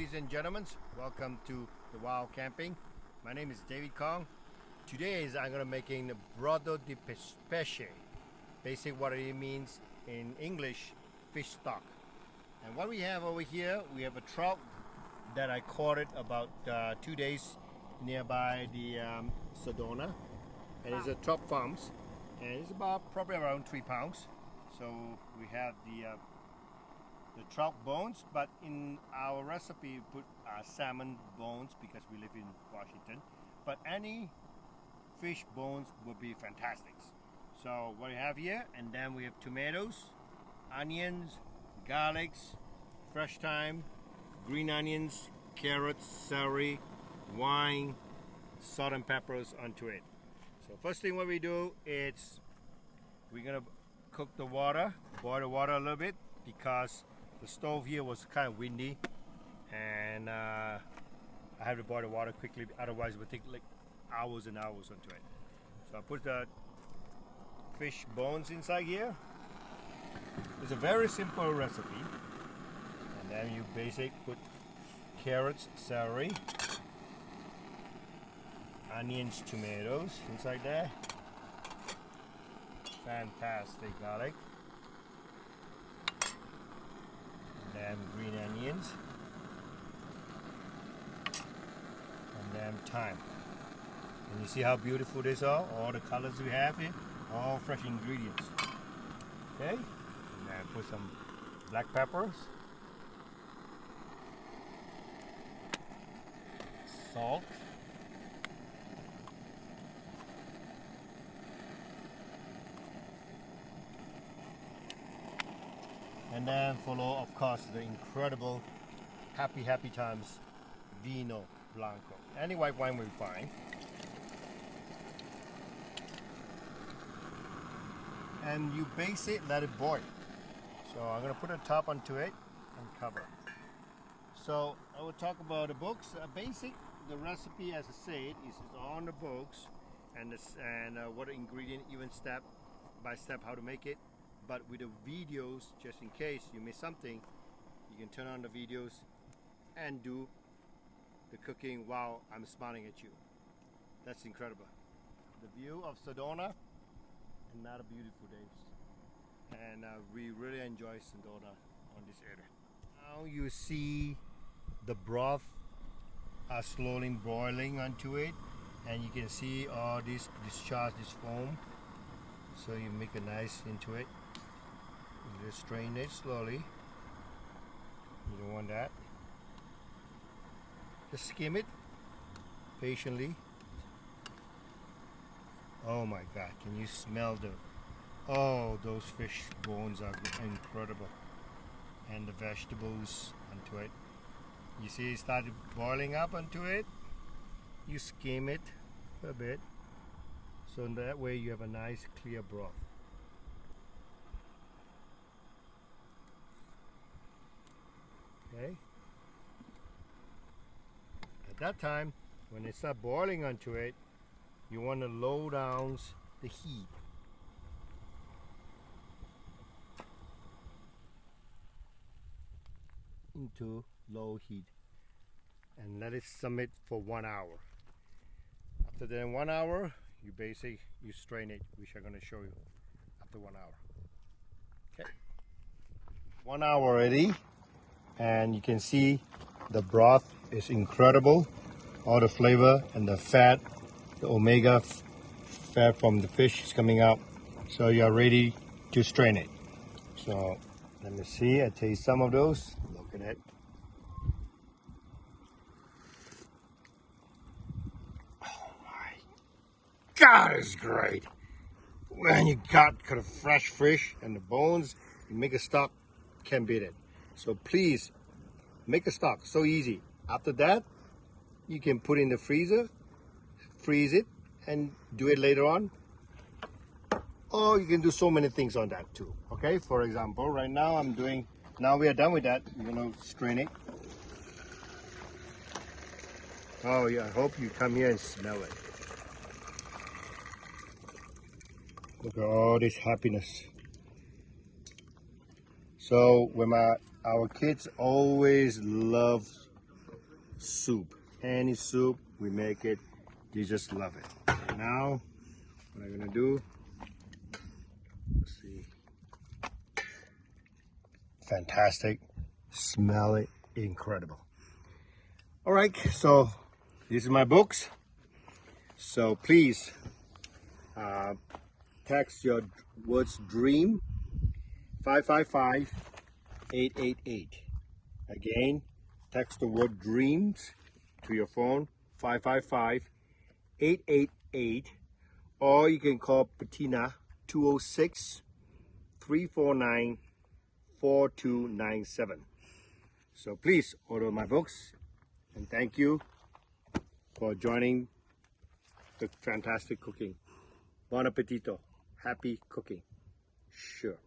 ladies and gentlemen, welcome to the Wild Camping. My name is David Kong. Today I'm going to making the brodo di pesce. Basically what it means in English, fish stock. And what we have over here, we have a trout that I caught it about 2 days nearby the Sedona. And it's a trout farms, and it's probably around 3 pounds. So we have the trout bones, but in our recipe we put salmon bones because we live in Washington. But any fish bones would be fantastic. So what we have here, and then we have tomatoes, onions, garlics, fresh thyme, green onions, carrots, celery, wine, salt and peppers onto it. So first thing what we do is we're gonna cook the water, boil the water a little bit because the stove here was kind of windy, and I have to boil the water quickly, otherwise it would take like hours and hours onto it. So I put the fish bones inside here. It's a very simple recipe, and then you put carrots, celery, onions, tomatoes inside there. Fantastic garlic. And then green onions. And then thyme. And you see how beautiful these are? All the colors we have here, all fresh ingredients. Okay? And then put some black peppers. Salt. And then follow, of course, the incredible Happy Times Vino Blanco. Any white wine will be fine. And you base it, let it boil. So I'm going to put a top onto it and cover. So I will talk about the books. The recipe, as I said, is on the books, and what ingredient, even step by step how to make it. But with the videos, just in case you miss something, you can turn on the videos and do the cooking while I'm smiling at you. That's incredible. The view of Sedona, another beautiful day. And we really enjoy Sedona on this area. Now you see the broth are slowly boiling onto it, and you can see all this discharge, this foam. So you make a nice into it. You just strain it slowly. You don't want that. Just skim it patiently. Oh my God, can you smell those fish bones are incredible. And the vegetables onto it. You see it started boiling up onto it. You skim it a bit. So in that way you have a nice clear broth. Okay. At that time, when it starts boiling onto it, you want to low down the heat. Into low heat and let it simmer for 1 hour. After then 1 hour, you strain it, which I'm going to show you after 1 hour. Okay, 1 hour already. And you can see the broth is incredible. All the flavor and the fat, the omega fat from the fish is coming out. So you are ready to strain it. So let me see, I taste some of those. Look at it. Oh my God, it's great. When you got kind of fresh fish and the bones, you make a stock, can't beat it. So please make a stock, so easy. After that, you can put in the freezer, freeze it, and do it later on. Or you can do so many things on that too. Okay, for example, right now now we are done with that. We're gonna strain it. Oh yeah, I hope you come here and smell it. Look at all this happiness. So when our kids always love soup. Any soup, we make it. You just love it. Now, what I'm gonna do, let's see. Fantastic. Smell it, incredible. All right, so these are my books. So please text your words dream 555-888. Again, text the word dreams to your phone 555-888, or you can call Patina 206-349-4297. So please order my books, and thank you for joining the fantastic cooking. Buon appetito. Happy cooking. Sure.